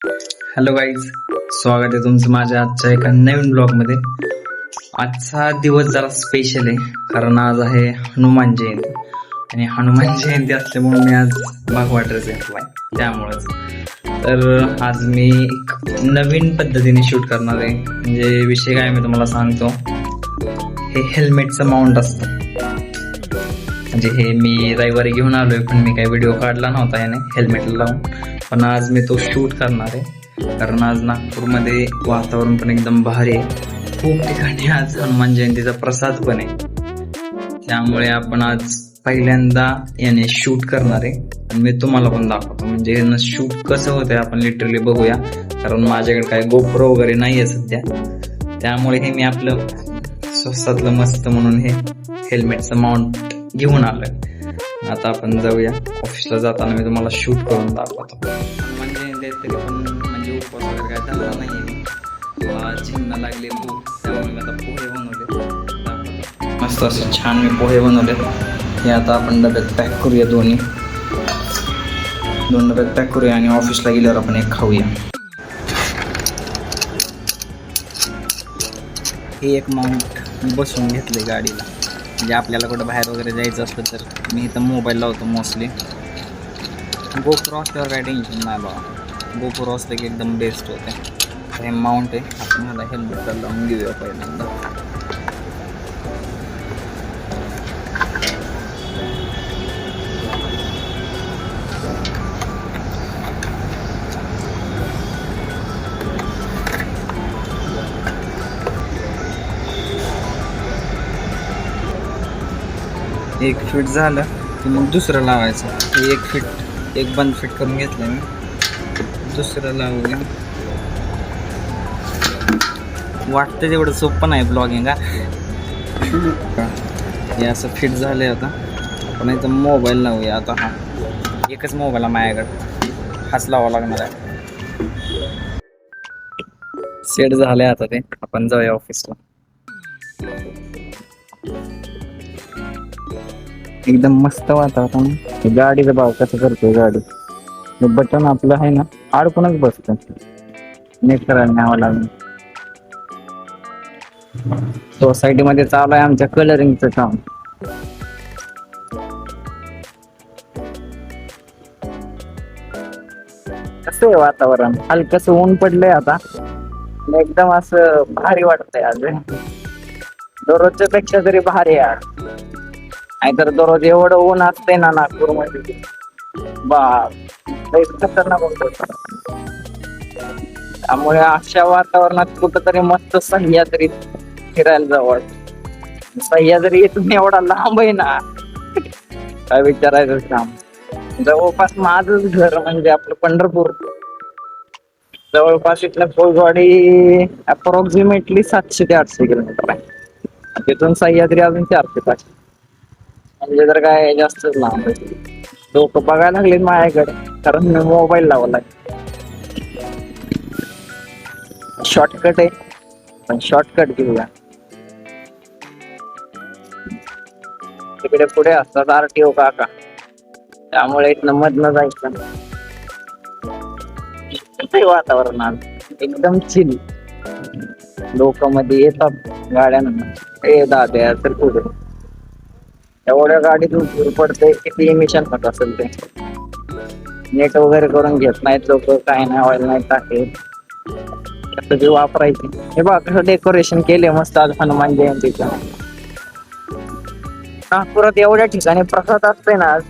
Hello guys, स्वागत आहे तुमचं माझ्या आजच्या एका नवीन ब्लॉग मध्ये. आजचा दिवस जरा स्पेशल आहे कारण आज आहे हनुमान जयंती आणि हनुमान जयंती असल्यामुळे मी आज भगवा ड्रेस घेतलाय त्यामुळेच. तर आज मी एक नवीन पद्धतीने शूट करणार आहे. म्हणजे विषय काय मी तुम्हाला सांगतो. हे हेल्मेटचं माउंट असतं. म्हणजे हे मी रविवारी घेऊन आलोय पण मी काही व्हिडिओ काढला नव्हता याने हेल्मेटला लावून. पण आज मी तो शूट करणार आहे कारण आज नागपूरमध्ये वातावरण पण एकदम भारी आहे. खूप ठिकाणी आज हनुमान जयंतीचा प्रसाद पण आहे. त्यामुळे आपण आज पहिल्यांदा याने शूट करणार आहे आणि मी तुम्हाला पण दाखवतो. म्हणजे यानं शूट कसं होतंय आपण लिटरली बघूया. कारण माझ्याकडे काय गोप्रो वगैरे नाहीये सध्या. त्यामुळे हे मी आपलं स्वस्तातलं मस्त म्हणून हे हेल्मेटचं माउंट घेऊन आलोय. आता आपण जाऊया. ऑफिसला जाताना मी तुम्हाला शूट करून दाखवतो. हनुमान जयंती तरी पण म्हणजे उपवास वगैरे काय झाला नाहीये. मला झिंग लागली खूप, त्यामुळे मी आता पोहे बनवले. मस्त असे छान मी पोहे बनवले. हे आता आपण डब्यात पॅक करूया. दोन डब्यात पॅक करूया आणि ऑफिसला गेल्यावर आपण एक खाऊया. हे एक माउंट मी बसवून घेतले गाडीला. म्हणजे आपल्याला कुठं बाहेर वगैरे जायचं असलं तर मी इथं मोबाईल लावतो मोस्टली. गोप्रो असल्यावर काय टेन्शन नाही बाबा. गोप्रो असलं की एकदम बेस्ट होते. हे माउंट आहे. आपण ह्याला हेल्मेटला लावून घेऊया पहिल्यांदा. एक फिट झालं की मग दुसरं लावायचं. हे एक फिट एक बंद फिट करून घेतलं मी. दुसरं लावूया. वाटतं तेवढं सोपं नाही ब्लॉगिंग हा. हे असं फिट झालंय. आता आपण इथं मोबाईल लावूया. आता हा एकच मोबाईल आहे माझ्याकडे, हाच लावा लागणार आहे. सेट झालंय आता ते. आपण जाऊया ऑफिसला. एकदम मस्त वातावरण. गाडीचा भाव कसं करतोय गाडी. बटन आपलं आहे ना अडकूनच बसतं. नेट करायला न्यावं लागलं. सोसायटी मध्ये चालू आहे आमच्या कलरिंगचं काम. कसं आहे वातावरण. हलकस ऊन पडलंय आता. एकदम असं भारी वाटतंय आज. दररोजच्या पेक्षा तरी भारी आहे. नाहीतर दररोज एवढं ऊन असतंय ना नागपूरमध्ये, बाप खतरनाक होतं. त्यामुळे अशा वातावरणात कुठंतरी मस्त सह्याद्री फिरायला जावं. सह्याद्री इथून एवढा लांब आहे ना, काय विचारायचं काम. जवळपास माझंच घर म्हणजे आपलं पंढरपूर. जवळपास इथलं फौजवाडी अप्रॉक्सिमेटली 700 ते 800 किलोमीटर आहे. तिथून सह्याद्री अजून 400-500. म्हणजे तर काय जास्तच लांब आहे. लोक बघायला लागले माझ्याकडे कारण मी मोबाईल लावलाय. शॉर्टकट आहे पण शॉर्टकट घेऊया. तिकडे पुढे असतात RTO काका, त्यामुळे इथनं मधनं जायचं. वातावरण आज एकदम चिल. लोक मध्ये येतात गाड्यांना. ए दाद्या तर पुढे एवढ्या गाडीतून दूर पडते. किती इमिशन होत असेल ते. नेट वगैरे करून घेत नाहीत लोक. काय नाही ऑइल नाही टाकेल. कसं वापरायचे. हे बघा कसं डेकोरेशन केले मस्त आज हनुमान जयंतीच्या. नागपुरात एवढ्या ठिकाणी प्रसाद असते ना आज.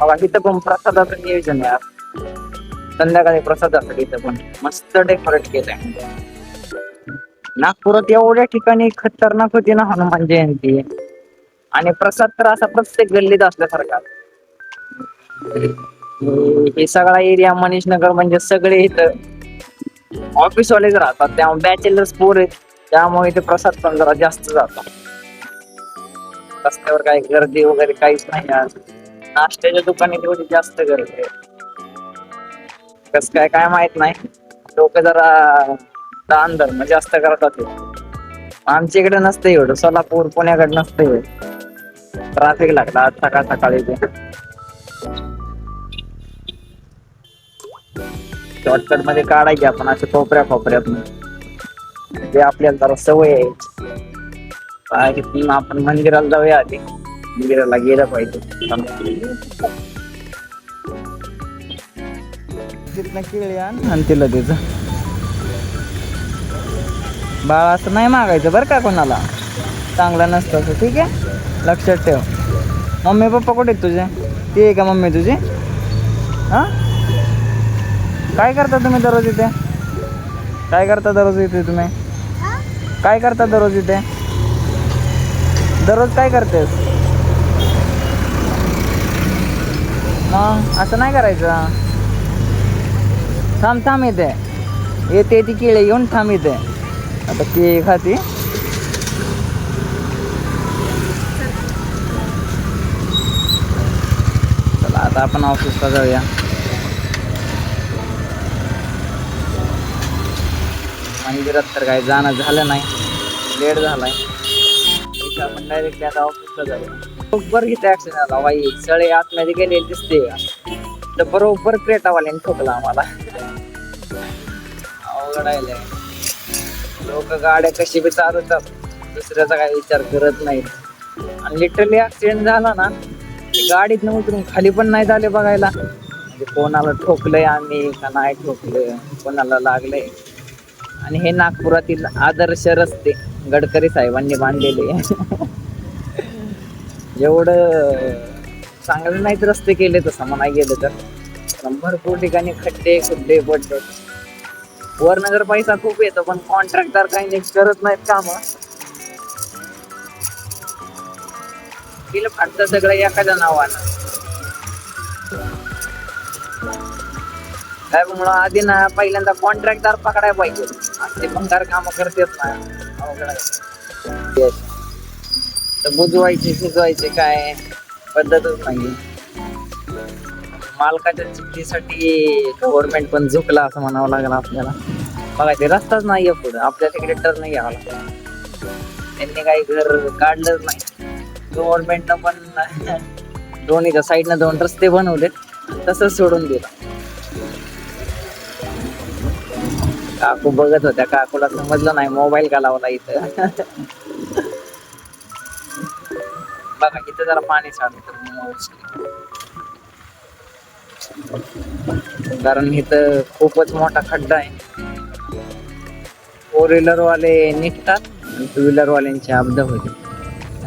बघा इथं पण प्रसादाचं नियोजन आहे आज. संध्याकाळी प्रसादासाठी इथं पण मस्त डेकोरेट केलंय. नागपुरात एवढ्या ठिकाणी खतरनाक होती ना हनुमान जयंती. आणि प्रसाद तर असा प्रत्येक गल्लीत असल्यासारखा. हे सगळा एरिया मनीष नगर म्हणजे सगळे इथं ऑफिसवालेच राहतात. त्यामुळे बॅचलर्स पोर आहेत. त्यामुळे इथे प्रसाद पण जरा जास्त जातो. रस्त्यावर काही गर्दी वगैरे काहीच नाही आज. नाश्त्याच्या दुकानी तेवढी जास्त गर्दी आहे. कस काय काय माहित नाही. लोक जरा दान धर्म जास्त करतात. आमच्या इकडे नसतं एवढं. सोलापूर पुण्याकडे नसतं एवढं. ट्रॅफिक लागला आज सकाळी. शॉर्टकट मध्ये काढायचे आपण असे कोपऱ्यात ते आपल्याला जरा सवय आहे. आपण मंदिराला जाऊया आधी, मंदिराला गेलं पाहिजे. तिथनं केळी आण आणि तिला त्याचं बाळा असं नाही मागायचं बरं का कोणाला, चांगलं नसतं असं, ठीक आहे, लक्षात ठेव. मम्मी पप्पा कुठे आहेत तुझे? ती आहे का मम्मी तुझी? हां, काय करता तुम्ही दररोज इथे? काय करता दररोज इथे तुम्ही? काय करता दररोज इथे? दररोज काय करतेस? मग असं नाही करायचं. थांब इथे, येते ती केळी घेऊन थांब इथे. आता केळी खाती. चला आता आपण ऑफिसला जाऊया. मंदिरात तर काही जाणं झालं नाही, लेट झालाय. आपण डायरेक्ट आता ऑफिसला जाऊया. बरोबर इथे ऍक्सिडेंट झाला बाई, सळे आतमध्ये गेले दिसते तर बरोबर क्रेटावाल्याने ठोकला आम्हाला. अवघड आहे. लोक गाड्या कशी बी चालवतात, दुसऱ्याचा काही विचार करत नाहीत. आणि लिटरली ऍक्सिडेंट झाला ना, गाडीत उतरून खाली पण नाही झाले बघायला, म्हणजे कोणाला ठोकलंय आम्ही का नाही ठोकलं, कोणाला लागलंय. आणि हे नागपुरातील आदर्श रस्ते गडकरी साहेबांनी बांधलेले. एवढं चांगले नाहीत रस्ते केले तसं म्हणाय गेलं तर, भरपूर ठिकाणी खड्डे पडले. वरनगर पैसा खूप येतो पण कॉन्ट्रॅक्टर काही नीट करत नाहीत काम. केलं फाटतं सगळं एखाद्या नावानं. काय म्हणून आधी ना पहिल्यांदा कॉन्ट्रॅक्टदार पकडायला पाहिजे, असे भंगार काम करतेच ना. अवघड तर बुजवायचे शिजवायचे काय पद्धतच नाही. मालकाच्या चुकीसाठी गव्हर्नमेंट पण झुकला असं म्हणावं लागलं आपल्याला. बघा ते रस्ताच नाहीये पुढे, आपल्या तिकडे टर्न नाही घ्यावा लागला. त्यांनी काही घर काढलंच नाही. गव्हर्नमेंटनं पण दोन्हीच्या साईडनं 2 रस्ते बनवले, तसंच सोडून दिलं. काकू बघत होत्या, काकूला समजलं नाही मोबाईल का लावला इथं. बघा इथं जरा पाणी साठतं, कारण इथं खूपच मोठा खड्डा आहे. 4 व्हीलर वाले निघतात आणि 2 व्हीलर वाल्यांची अपघात होते.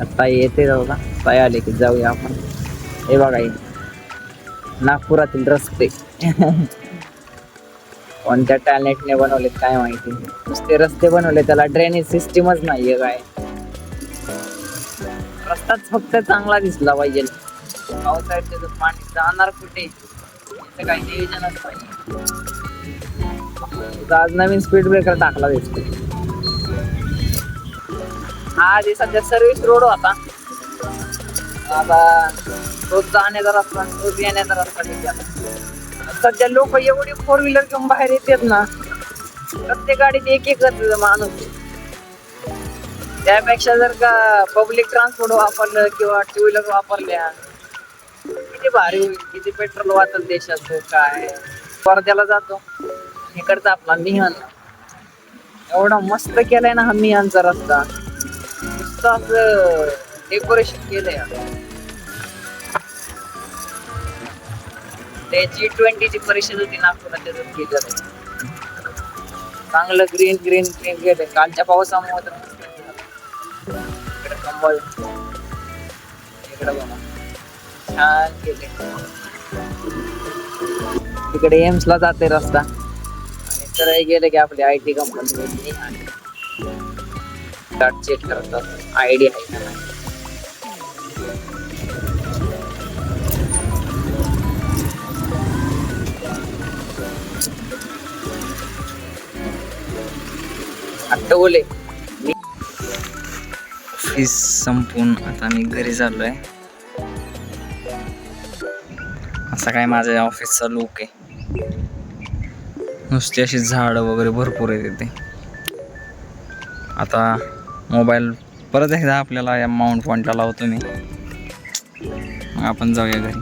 आता येते जाऊ का, ताई आले की जाऊया आपण. हे बघा नागपुरातील रस्ते. कोणत्या टॅलेंटने बनवलेत काय माहिती, नुसते रस्ते बनवले, त्याला ड्रेनेज सिस्टीमच नाहीये. काय रस्ताच फक्त चांगला दिसला पाहिजे, पावसाळ्यात पाणी जाणार कुठे याचं काही नियोजनच पाहिजे. आज नवीन स्पीड ब्रेकर टाकला दिसतो. हा आधी सध्या सर्व्हिस रोड होता, आता रोज जाण्याचा रस्ता रोज येण्याचा रस्ता ठीक. सध्या लोक एवढी 4 व्हीलर घेऊन बाहेर येतात ना, प्रत्येक गाडीत एक माणूस. त्यापेक्षा जर का पब्लिक ट्रान्सपोर्ट वापरलं किंवा 2 व्हीलर वापरल्या, किती भारी होईल, किती पेट्रोल वाचल देशाचं. काय वर्ध्याला जातो, इकडचा आपला मिहान एवढा मस्त केलाय ना हा मिहानचा रस्ता, नुसतं असं डेकोरेशन केलंय. ते G20ची परिषद होती नागपुरात, त्याच्यात केलं चांगलं ग्रीन गेले. कालच्या पावसामुळे तर इकडे कंबळ, इकडे बघा छान केले. तिकडे एम्स ला जाते रस्ता, आणि तर गेले की आपली IT कंपनी चेक करतात आयडी आहे का नाही. आठवले ऑफिस संपून आता मी घरी चाललोय. असा काय माझ्या ऑफिसचा लुक आहे, नुसती अशी झाडं वगैरे भरपूर आहे तिथे. आता मोबाईल परत एकदा आपल्याला या माउंट पॉइंटला लावतो मी, मग आपण जाऊया घरी.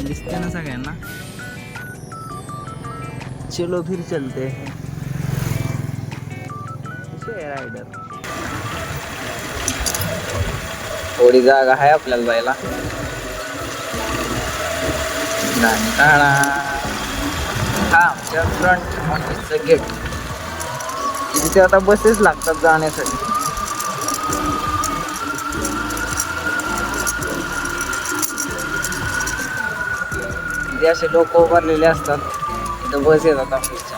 दिसते ना सगळ्यांना. चलो फिर चलते रायडर. थोडी जागा आहे आपल्याला जायला. हा आमच्या फ्रंट ऑफिसचं गेट. तिथे आता बसेस लागतात जाण्यासाठी. तिथे असे लोक उभारलेले असतात. तिथं बस येतात ऑफिसच्या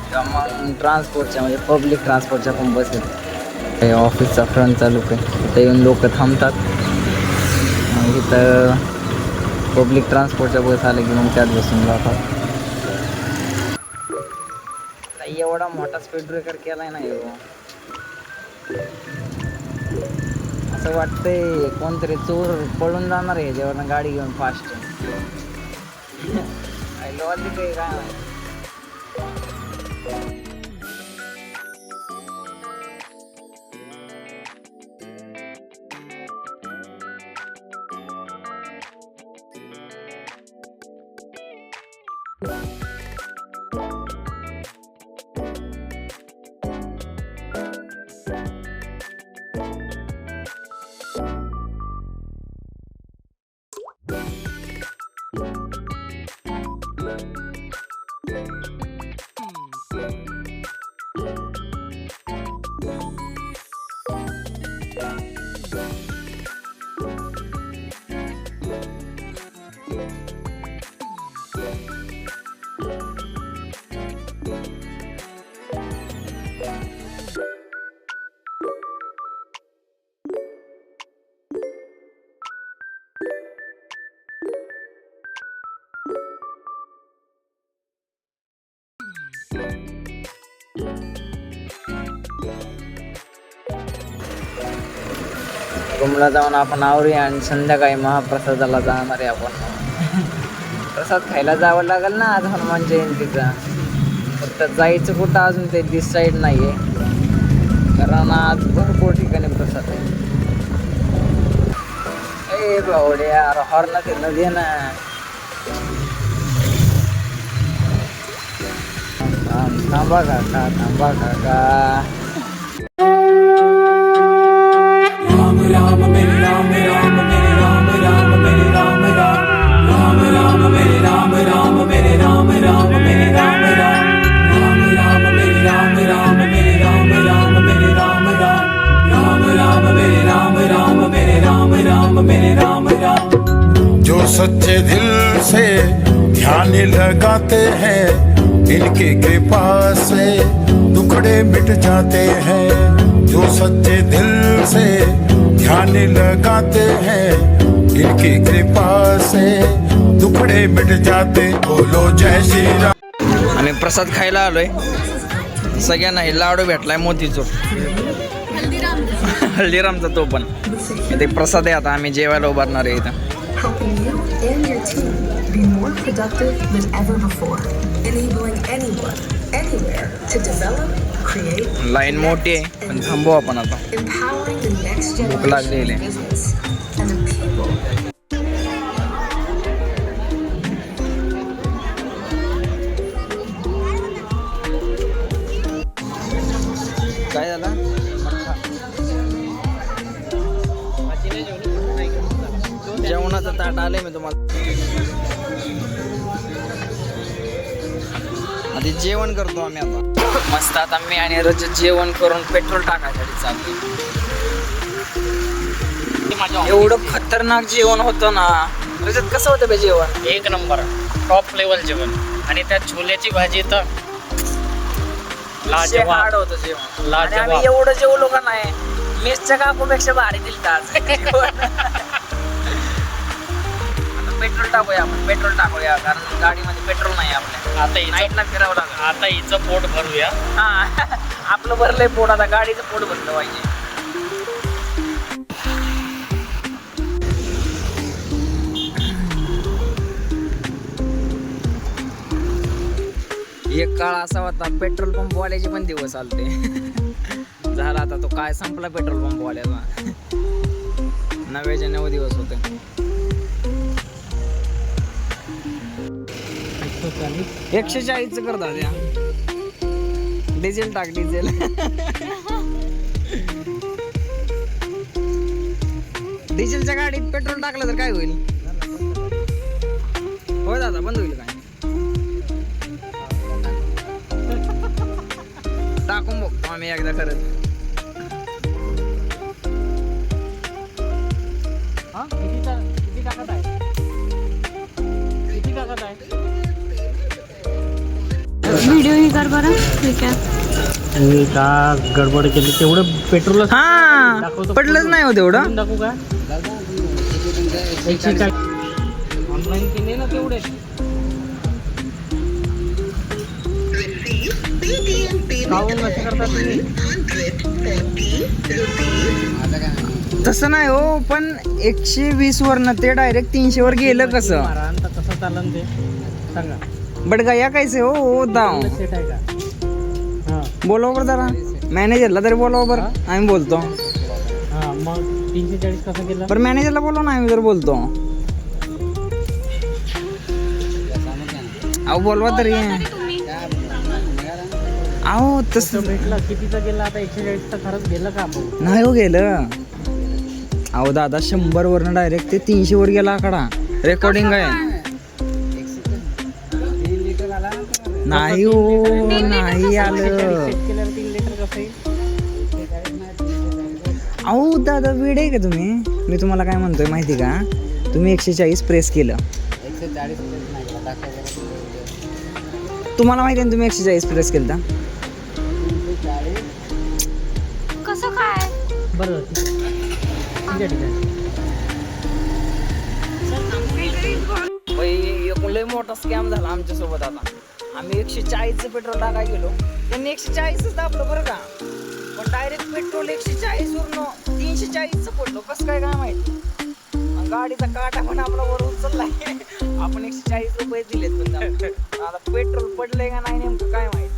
किंवा मग ट्रान्सपोर्टच्या म्हणजे पब्लिक ट्रान्सपोर्टच्या पण बस येतात. ऑफिसचा फ्रंट चालू आहे. तिथे येऊन लोक थांबतात. मग इथं पब्लिक ट्रान्सपोर्टच्या बस आले की मग त्यात बसून जातात. एवढा मोठा स्पीड ब्रेकर केलाय ना असं वाटतंय कोणतरी चोर पळून जाणार आहे जेव्हा गाडी घेऊन फास्ट. लॉजिक आहे काय रूमला जाऊन आपण आवरूया आणि संध्याकाळी महाप्रसादाला जाणार आहे आपण. प्रसाद खायला जावं लागेल ना आज हनुमान जयंतीचा. फक्त जायचं कुठं अजून ते डिसाईड नाही आहे कारण आज भरपूर ठिकाणी प्रसाद आहे. ए भावड्या हॉर्न फिरणं दे ना. थांबा काका थांबा काका. राम मेरे राम राम मेरे राम राम मेरे राम राम राम राम मेरे राम राम मेरे राम राम मेरे राम राम राम राम मेरे राम राम मेरे राम राम मेरे राम राम राम राम मेरे राम राम मेरे राम राम मेरे राम राम. जो सच्चे दिल से ध्यान लगाते हैं इनकी कृपा से दुखड़े मिट जाते हैं. जो सच्चे दिल से ध्यान लगाते हैं इनकी कृपा से दुखड़े मिट जाते. बोलो जय श्री राम. आम्ही प्रसाद खायला आलोय. सगळ्यांना हे लाडू भेटलाय मोतीचूर हल्दीरामचा तो पण. ते प्रसाद आहे. आता आम्ही जेवायला उभारणार आहे इथं. Helping you and your team be more productive than ever before, enabling anyone, anywhere to develop, create, line मोठी आहे पण थांबू आपण आता. empowering the next भूक लागलेली generation आहे. of business and the people. काय झालं जेवणाचं ताट आलंय मी तुम्हाला. आधी जेवण करतो आम्ही आता मस्त. आता मी आणि रजत जेवण करून पेट्रोल टाकायसाठी चालतो. एवढं खतरनाक जेवण होतं ना. रजत कसं होतं बे जेवण? एक नंबर टॉप लेवल जेवण. आणि त्यात छोल्याची भाजी तर लाजवाब. हार्ड होतं जेवण. आणि लाजवाब. आम्ही एवढं जेवलो का नाही. मेसच्या काकूपेक्षा भारी दिली आज. पेट्रोल टाकूया आपण. पेट्रोल टाकूया कारण गाडीमध्ये पेट्रोल नाही आपल्या. आता नाईटला फिरावं लागेल. आता हिचं पोट भरूया. हा आपलं भरलंय पोट. आता गाडीचं पोट भरलं पाहिजे. एक काळ असा होता पेट्रोल पंप वाल्याचे पण दिवस आलते. झाला आता तो काय संपला पेट्रोल पंप वाल्याचा. 9 दिवस होते. 140 कर दाद्या. डिझेल टाक डिझेल. डिझेलच्या गाडीत पेट्रोल टाकलं तर काय होईल? होय दादा बंद होईल काय? टाकून बघतो आम्ही एकदा करत. किती टाकत आहे? किती टाकत आहे? व्हिडिओ ही कर बरं. ठीक आहे. मी का गडबड केली तेवढं पेट्रोल हा पडलंच नाही हो तेवढं. दाखवू का? ऑनलाईन केले ना तेवढे. काहून नसे करता तुम्ही? तसं नाही हो, पण 120 वरनं ते डायरेक्ट 300 वर गेलं कसं? आता कसं चालन ते सांगा. बट गया कैसे हो दाव. सेट आहे का? हां बोलवा बरं जरा मॅनेजरला तरी बोलवा बरं. आम्ही बोलतो. हां मग 340 कसं केलं? बरं मॅनेजरला बोलवा ना, आम्ही जर बोलतो. अहो बोलवा तरी. अहो तसं भेटलं कितीचं गेलं आता? 140 खरंच गेलं का आपण? नाही हो गेलं. अहो दादा 100 वरनं डायरेक्ट ते 300 वर गेला आकडा. रेकॉर्डिंग आहे. नाही हो नाही आलं. सेट केल्यावर 3 लिटर कसं येईल? अहो दादा वेड आहे का तुम्ही? मी तुम्हाला काय म्हणतोय माहिती का? तुम्ही 140 प्रेस केलं. तुम्हाला माहिती आहे ना तुम्ही 140 प्रेस केलं तर? कसं काय? बरं ठीक आहे. लय मोठा स्कॅम झाला आमच्या सोबत. आता आम्ही 140 पेट्रोल टाका गेलो, त्यांनी 140 दाबलं बरं का, पण डायरेक्ट पेट्रोल 140 वरून 340 पडलो. कसं काय काय माहिती. गाडीचा काटा पण आपला वर उचललाय. आपण 140 रुपये दिलेत, पण आता पेट्रोल पडलंय का नाही नेमकं काय माहिती.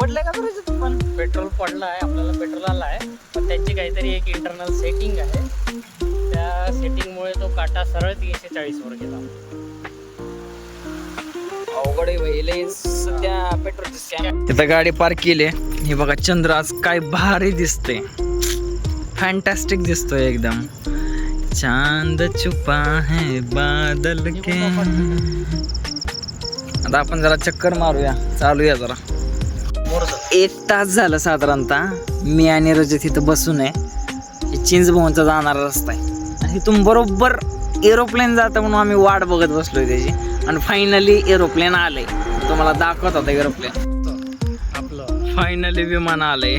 पडलंय का तुझं? पण पेट्रोल पडलं आहे, आपल्याला पेट्रोल आला आहे, पण त्यांची काहीतरी एक इंटरनल सेटिंग आहे. त्या सेटिंगमुळे तो काटा सरळ 340 वर गेला. अवघड आहे सध्या पेट्रोलची स्कॅम. तिथं गाडी पार्क केली. हे बघा चंद्र आज काय भारी दिसते. फॅन्टॅस्टिक दिसतोय एकदम. चांद छुपा है बादल के. आता आपण जरा चक्कर मारूया, चालूया जरा. 1 तास झालं साधारणतः मी आणि रजत इथं बसून आहे. चिंचभवनचा जाणारा रस्ता आहे आणि इथून बरोबर एरोप्लेन जातं म्हणून आम्ही वाट बघत बसलोय त्याची. आणि फायनली एरोप्लेन आलंय. तुम्हाला दाखवत होता एरोप्लेन. आपलं फायनली विमान आलंय.